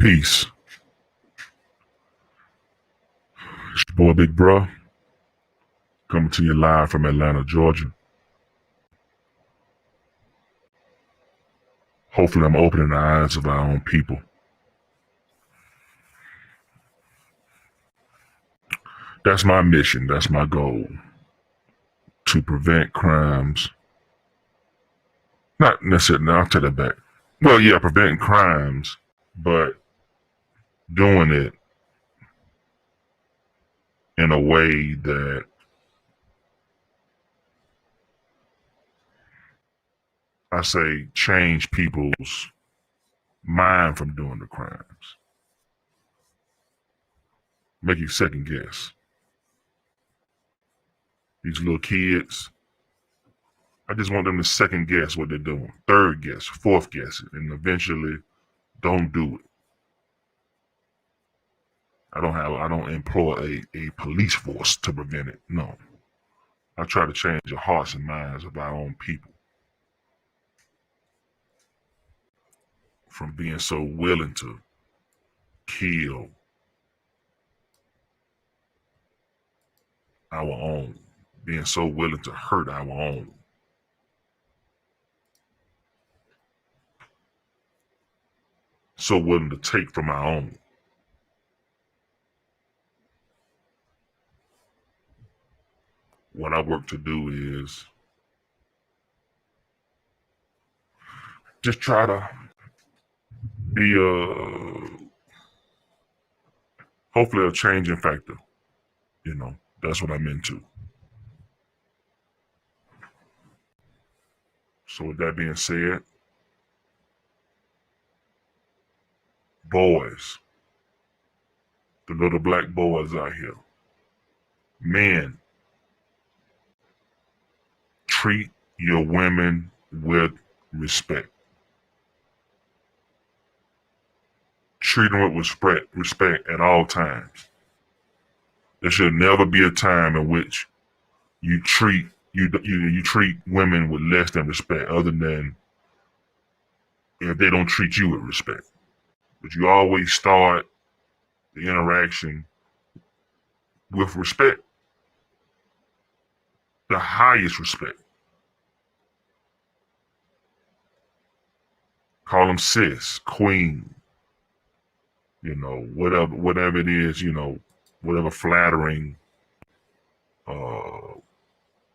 Peace. It's your boy Big Bruh, coming to you live from Atlanta, Georgia. Hopefully I'm opening the eyes of our own people. That's my mission. That's my goal. To prevent crimes. Not necessarily, I'll take that back. Well, yeah, preventing crimes, but doing it in a way that I say change people's mind from doing the crimes. Make you second guess. These little kids, I just want them to second guess what they're doing. Third guess, fourth guess it, and eventually don't do it. I don't employ a police force to prevent it. No. I try to change the hearts and minds of our own people from being so willing to kill our own, being so willing to hurt our own. So willing to take from our own. What I work to do is just try to be hopefully a changing factor. That's what I'm into. So with that being said, boys, the little black boys out here, men, treat your women with respect. Treat them with respect at all times. There should never be a time in which you treat women with less than respect, other than if they don't treat you with respect. But you always start the interaction with respect, the highest respect. Call them sis, queen, whatever it is, whatever flattering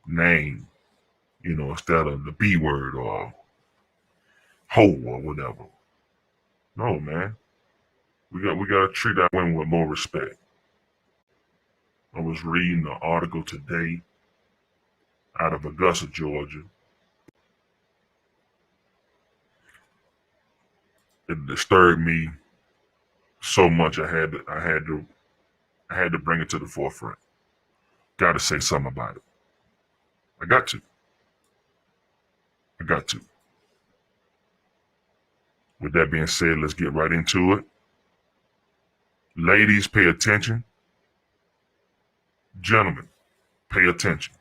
name, instead of the B word or hoe or whatever. No, man. We gotta treat our women with more respect. I was reading an article today out of Augusta, Georgia. It disturbed me so much I had to bring it to the forefront. Gotta say something about it. I got to. With that being said, let's get right into it. Ladies, pay attention. Gentlemen, pay attention.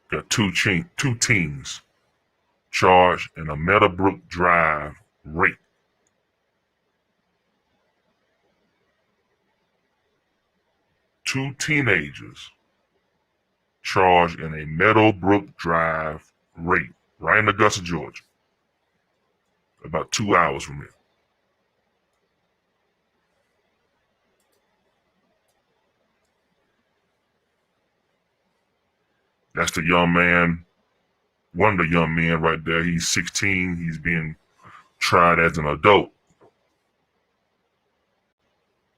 Got two teens charged in a Meadowbrook Drive rape. Two teenagers charged in a Meadowbrook Drive rape right in Augusta, Georgia. About 2 hours from here. That's the young man, one of the young men right there. He's 16. He's being tried as an adult.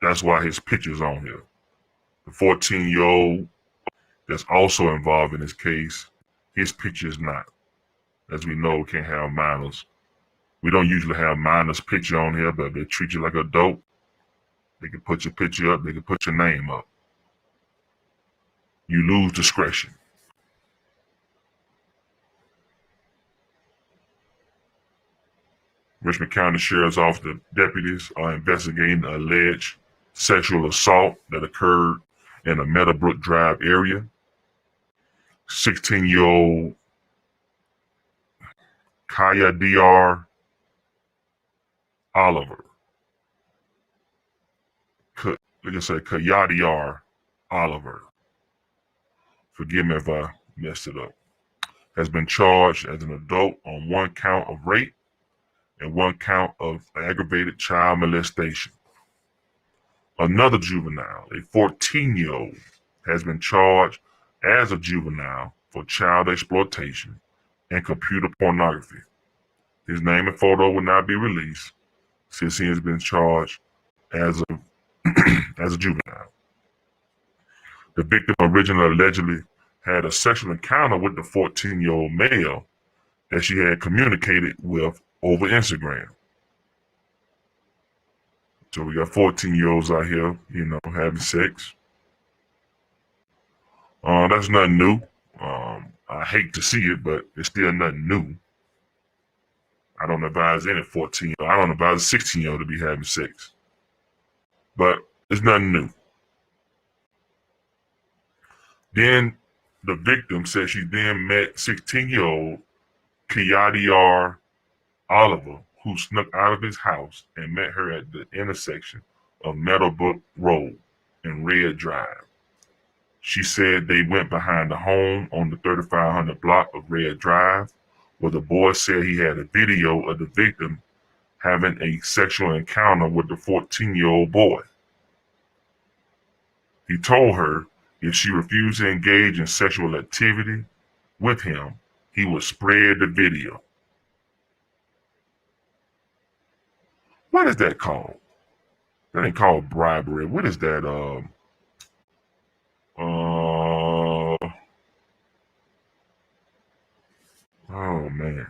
That's why his picture's on here. The 14-year-old that's also involved in this case, his picture is not. As we know, we can't have minors. We don't usually have minors' picture on here, but if they treat you like an adult, they can put your picture up, they can put your name up. You lose discretion. Richmond County Sheriff's Office deputies are investigating the alleged sexual assault that occurred in a Meadowbrook Drive area. 16-year-old Kyadiar Oliver. Like I said, Kyadiar Oliver. Forgive me if I messed it up. Has been charged as an adult on one count of rape and one count of aggravated child molestation. Another juvenile, a 14-year-old, has been charged as a juvenile for child exploitation and computer pornography. His name and photo will not be released since he has been charged as a as a juvenile. The victim originally allegedly had a sexual encounter with the 14-year-old male that she had communicated with over Instagram. So we got 14-year-olds out here, having sex. That's nothing new. I hate to see it, but it's still nothing new. I don't advise any 14-year-old. I don't advise a 16-year-old to be having sex. But it's nothing new. Then the victim said she then met 16-year-old Kyadiar Oliver, who snuck out of his house and met her at the intersection of Meadowbrook Road and Red Drive. She said they went behind the home on the 3500 block of Red Drive, where the boy said he had a video of the victim having a sexual encounter with the 14-year-old boy. He told her if she refused to engage in sexual activity with him, he would spread the video. What is that called? That ain't called bribery. What is that? Oh man.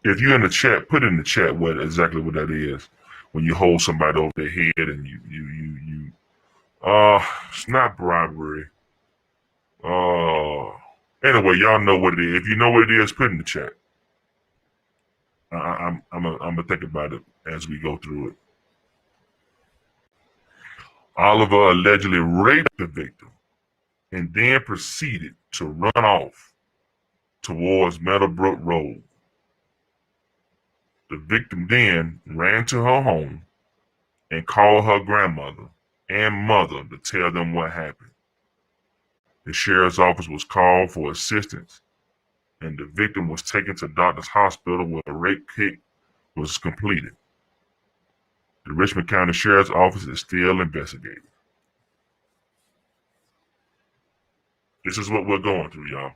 If you're in the chat, put in the chat exactly what that is. When you hold somebody over their head and it's not bribery. Anyway, y'all know what it is. If you know what it is, put in the chat. I'm gonna think about it as we go through it. Oliver allegedly raped the victim and then proceeded to run off towards Meadowbrook Road. The victim then ran to her home and called her grandmother and mother to tell them what happened. The sheriff's office was called for assistance, and the victim was taken to Doctor's Hospital where a rape kit was completed. The Richmond County Sheriff's Office is still investigating. This is what we're going through, y'all.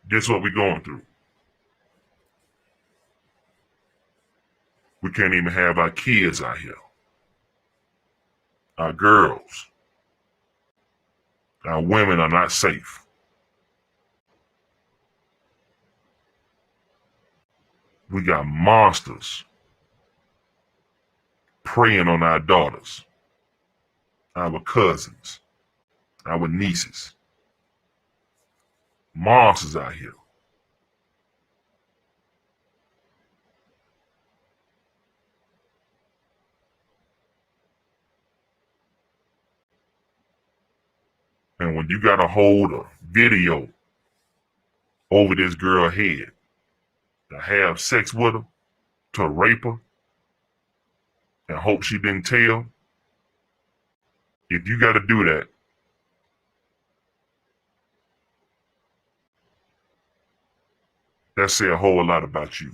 This is what we're going through. We can't even have our kids out here. Our girls. Our women are not safe. We got monsters preying on our daughters, our cousins, our nieces. Monsters out here. And when you got to hold a video over this girl's head to have sex with her, to rape her, and hope she didn't tell, if you got to do that, that say a whole lot about you.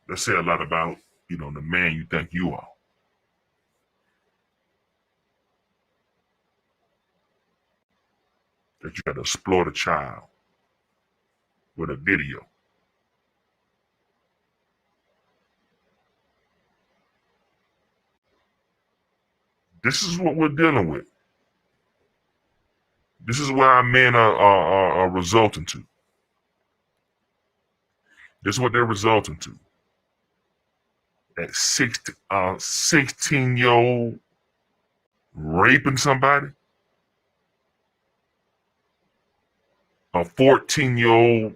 That say a lot about, the man you think you are. That you got to exploit a child with a video. This is what we're dealing with. This is where our men are resulting to. This is what they're resulting to. At 16-year-old raping somebody. a 14-year-old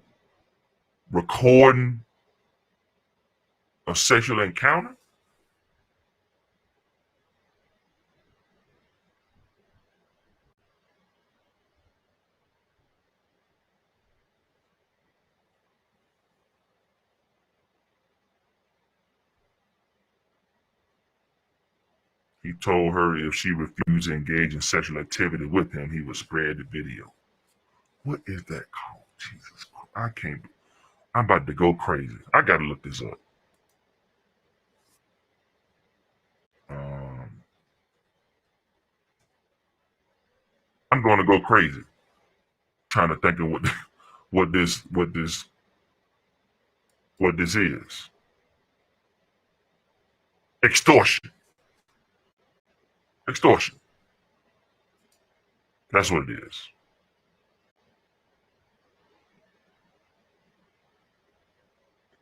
recording a sexual encounter? He told her if she refused to engage in sexual activity with him, he would spread the video. What is that called? Jesus Christ. I can't. I'm about to go crazy. I gotta look this up. Um, I'm going to go crazy trying to think of what this what this what this is. Extortion. Extortion. That's what it is.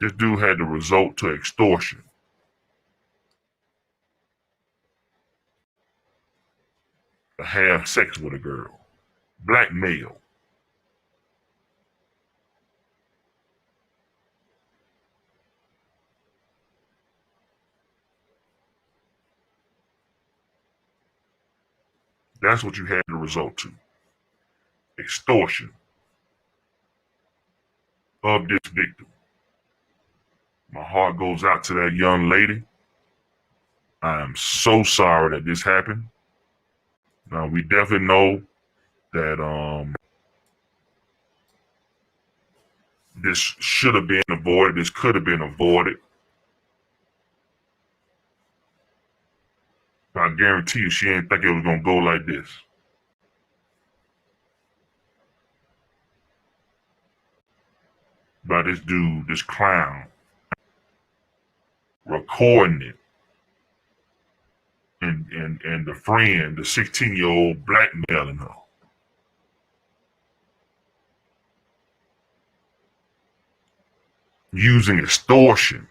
This dude had to resort to extortion to have sex with a girl. Blackmail. That's what you had to resort to. Extortion of this victim. My heart goes out to that young lady. I am so sorry that this happened. Now we definitely know that this should have been avoided. This could have been avoided. I guarantee you she didn't think it was gonna go like this. By this dude, this clown, recording it. And the friend, the 16-year-old, blackmailing her. Using extortion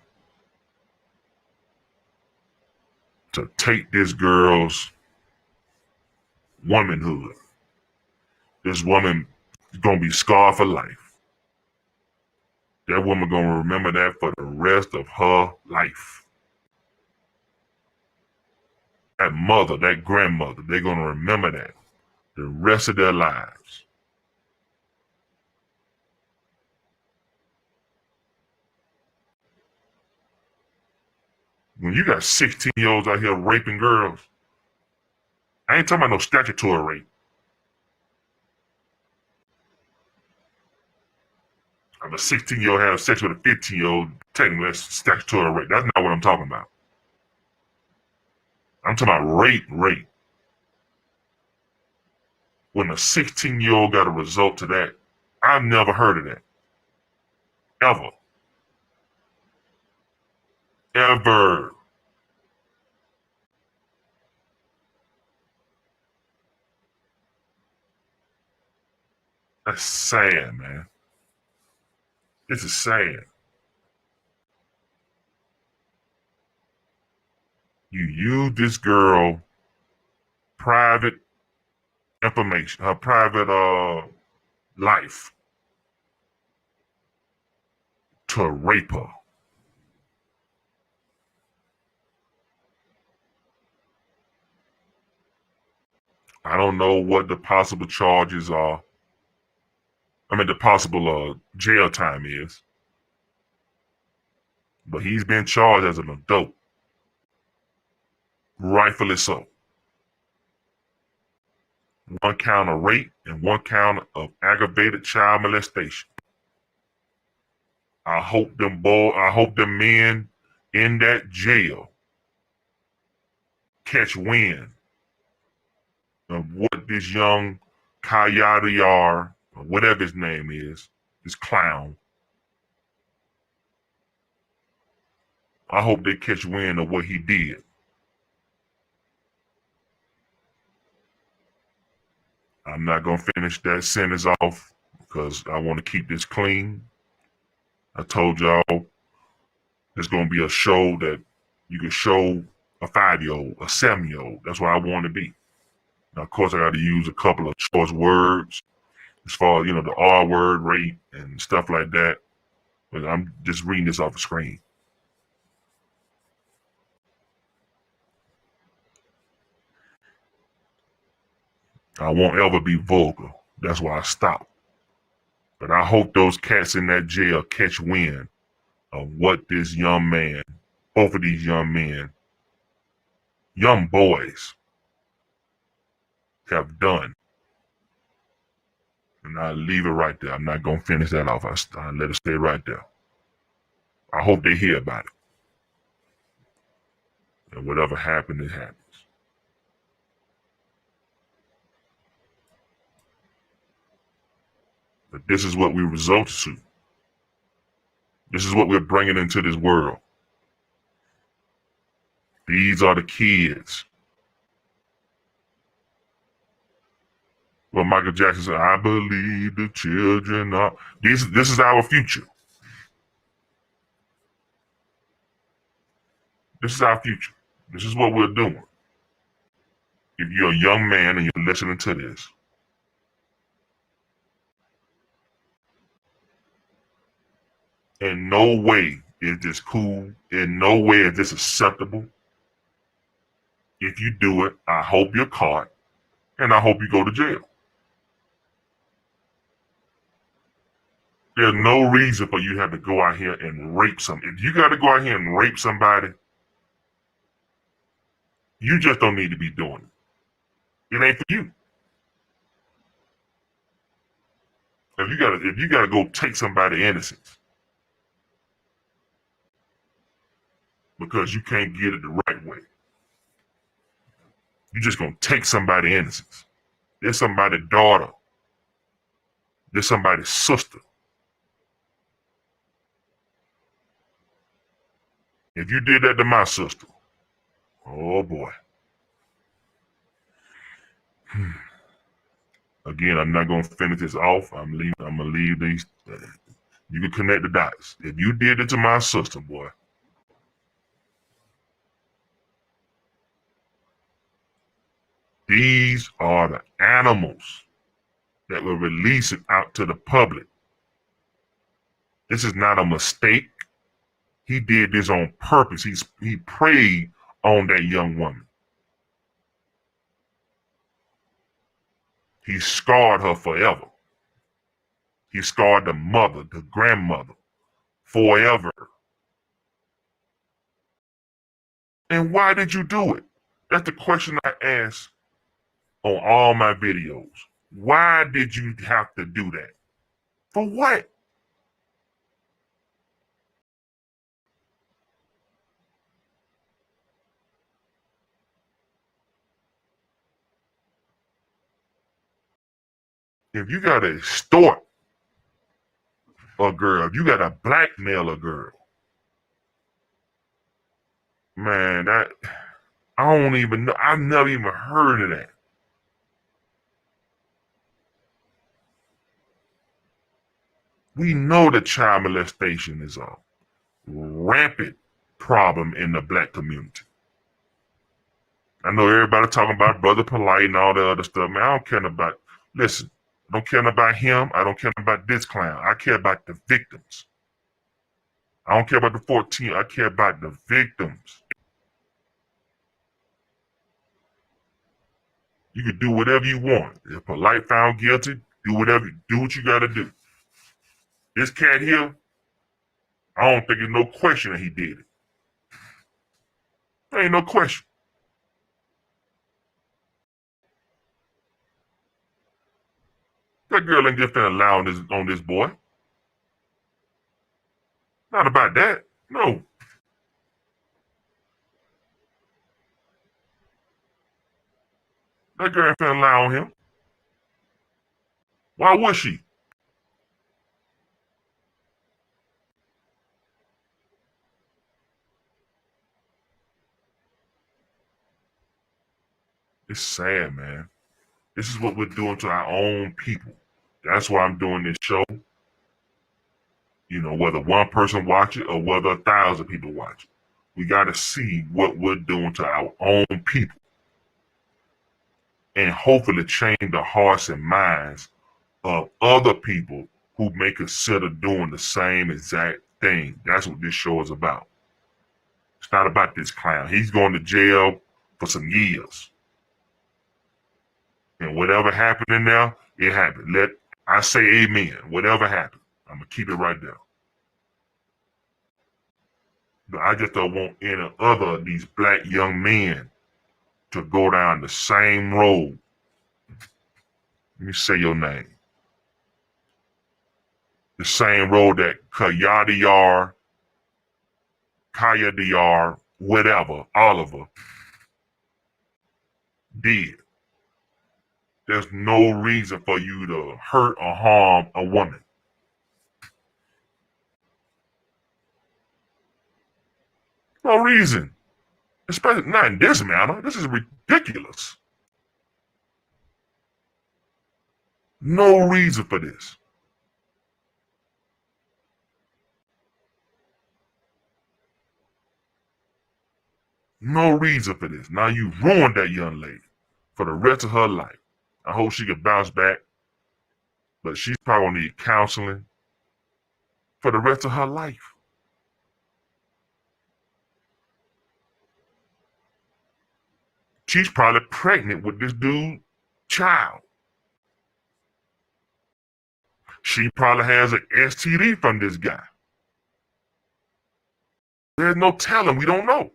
to take this girl's womanhood. This woman is gonna be scarred for life. That woman gonna remember that for the rest of her life. That mother, that grandmother, they're gonna remember that the rest of their lives. When you got 16-year-olds out here raping girls, I ain't talking about no statutory rape. If a 16-year-old have sex with a 15-year-old, technically that's statutory rape. That's not what I'm talking about. I'm talking about rape. When a 16-year-old got a result to that, I've never heard of that. Ever. Ever. That's sad, man. This is sad. You use this girl private information, her private life to rape her. I don't know what the possible charges are. I mean, the possible jail time is. But he's been charged as an adult. Rightfully so. One count of rape and one count of aggravated child molestation. I hope them men in that jail catch wind of what this young Kyadiar, or whatever his name is, this clown. I hope they catch wind of what he did. I'm not going to finish that sentence off because I want to keep this clean. I told y'all there's going to be a show that you can show a 5-year-old, a 7-year-old. That's what I want to be. Now, of course, I got to use a couple of choice words as far as, the R word rate and stuff like that. But I'm just reading this off the screen. I won't ever be vulgar. That's why I stopped. But I hope those cats in that jail catch wind of what this young man, both of these young men, young boys, have done. And I'll leave it right there. I'm not going to finish that off. I'll let it stay right there. I hope they hear about it. And whatever happened, it happens. But this is what we result to. This is what we're bringing into this world. These are the kids. Well, Michael Jackson said, I believe the children are. This is our future. This is our future. This is what we're doing. If you're a young man and you're listening to this, in no way is this cool. In no way is this acceptable. If you do it, I hope you're caught, and I hope you go to jail. There's no reason for you to have to go out here and rape somebody. If you got to go out here and rape somebody, you just don't need to be doing it. It ain't for you. If you gotta go take somebody's innocence because you can't get it the right way, you just gonna take somebody's innocence. There's somebody's daughter. There's somebody's sister. If you did that to my sister, oh boy. Again, I'm not gonna finish this off. I'm gonna leave these. You can connect the dots. If you did it to my sister, boy, these are the animals that will release it out to the public. This is not a mistake. He did this on purpose. He preyed on that young woman. He scarred her forever. He scarred the mother, the grandmother, forever. And why did you do it? That's the question I ask on all my videos. Why did you have to do that? For what? If you got to extort a girl, if you got to blackmail a girl, man, I don't even know. I've never even heard of that. We know that child molestation is a rampant problem in the black community. I know everybody talking about Brother Polite and all the other stuff. Man, I don't care about, listen, I don't care about him. I don't care about this clown. I care about the victims. I don't care about the 14. I care about the victims. You can do whatever you want. If Polite found guilty, do what you got to do. This cat here, I don't think there's no question that he did it. There ain't no question. That girl ain't just finna lie on this boy. Not about that. No. That girl ain't finna lie on him. Why would she? It's sad, man. This is what we're doing to our own people. That's why I'm doing this show. Whether one person watch it or whether 1,000 people watch it. We got to see what we're doing to our own people. And hopefully change the hearts and minds of other people who may consider doing the same exact thing. That's what this show is about. It's not about this clown. He's going to jail for some years. And whatever happened in there, it happened. I say amen. Whatever happened, I'm going to keep it right there. But I just don't want any other of these black young men to go down the same road. Let me say your name. The same road that Kyadiar, whatever, Oliver did. There's no reason for you to hurt or harm a woman. No reason. Especially not in this manner. This is ridiculous. No reason for this. No reason for this. Now you ruined that young lady for the rest of her life. I hope she can bounce back, but she's probably gonna need counseling for the rest of her life. She's probably pregnant with this dude's child. She probably has an STD from this guy. There's no telling. We don't know.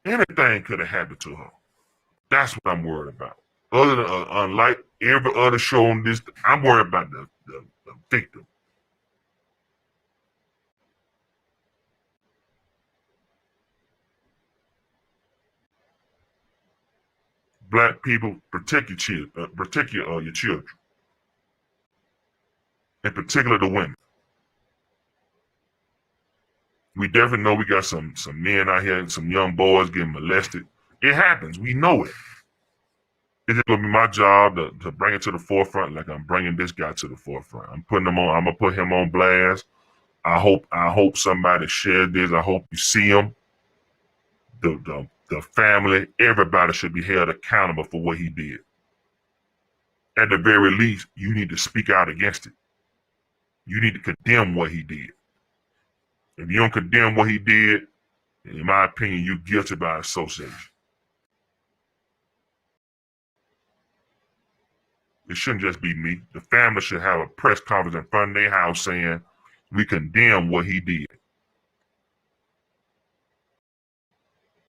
Anything could have happened to her. That's what I'm worried about. Other than unlike every other show on this, I'm worried about the victim. Black people, protect your children, your children, in particular the women. We definitely know we got some men out here and some young boys getting molested. It happens. We know it. It's just gonna be my job to bring it to the forefront, like I'm bringing this guy to the forefront. I'm gonna put him on blast. I hope somebody shares this. I hope you see him. The family, everybody should be held accountable for what he did. At the very least, you need to speak out against it. You need to condemn what he did. If you don't condemn what he did, in my opinion, you're guilty by association. It shouldn't just be me. The family should have a press conference in front of their house saying, we condemn what he did.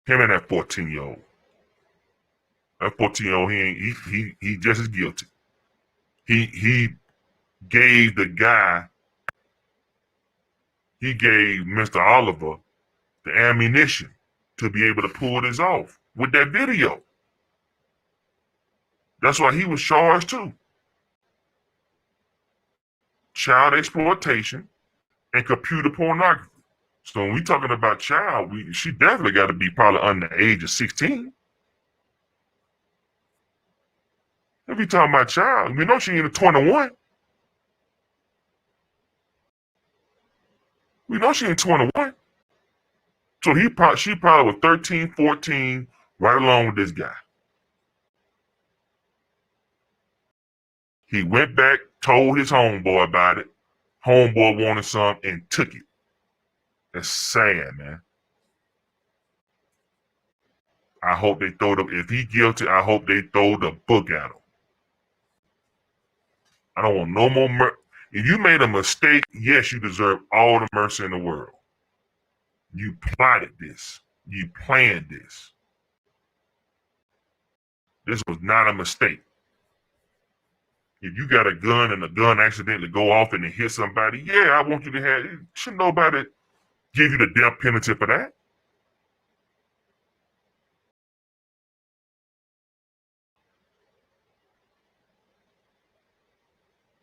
Him and that 14-year-old. That 14-year-old, he just as guilty. He gave Mr. Oliver the ammunition to be able to pull this off with that video. That's why he was charged too. Child exploitation and computer pornography. So when we talking about child, she definitely got to be probably under the age of 16. If we talking about child, we know she ain't 21. We know she ain't 21. So she probably was 13, 14, right along with this guy. He went back, told his homeboy about it. Homeboy wanted some and took it. That's sad, man. I hope they if he guilty, I hope they throw the book at him. I don't want no more If you made a mistake, yes, you deserve all the mercy in the world. You plotted this. You planned this. This was not a mistake. If you got a gun and the gun accidentally go off and it hit somebody, yeah, I want you to have it. Should nobody give you the death penalty for that?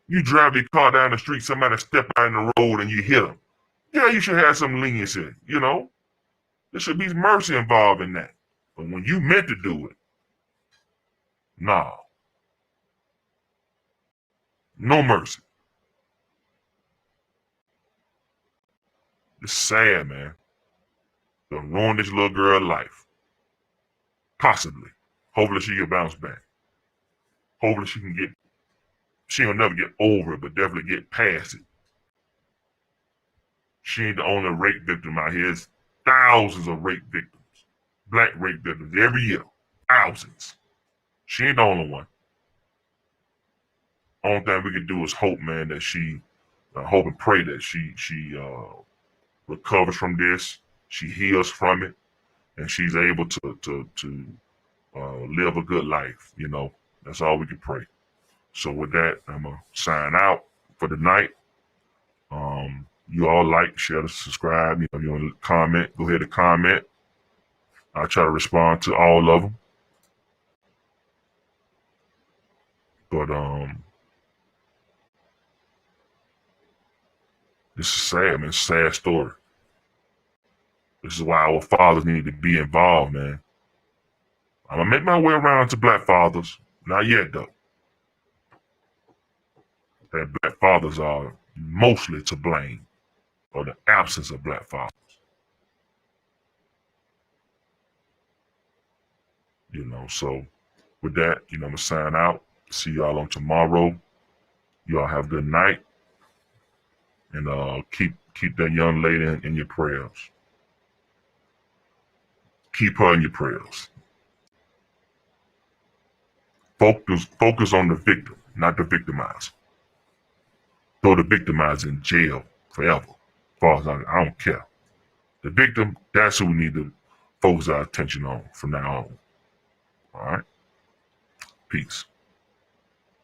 You drive your car down the street, somebody step out in the road and you hit them. Yeah, you should have some leniency, you know? There should be mercy involved in that. But when you meant to do it, nah. No mercy. It's sad, man. They'll ruin this little girl's life. Possibly. Hopefully she can bounce back. Hopefully she'll never get over it, but definitely get past it. She ain't the only rape victim out here. There's thousands of rape victims, black rape victims every year. Thousands. She ain't the only one. Only thing we can do is hope, man, that she, hope and pray that she recovers from this, she heals from it, and she's able to live a good life. That's all we can pray. So with that, I'm gonna sign out for the night. You all like, share, subscribe. If you want to comment, go ahead and comment. I'll try to respond to all of them. But this is sad, man. It's a sad story. This is why our fathers need to be involved, man. I'm gonna make my way around to black fathers. Not yet, though. That black fathers are mostly to blame for the absence of black fathers. So with that, I'm gonna sign out. See y'all on tomorrow. Y'all have a good night. And keep that young lady in your prayers. Keep her in your prayers. Focus on the victim, not the victimizer. Throw the victimizer in jail forever. As far as I don't care. The victim, that's who we need to focus our attention on from now on. All right? Peace.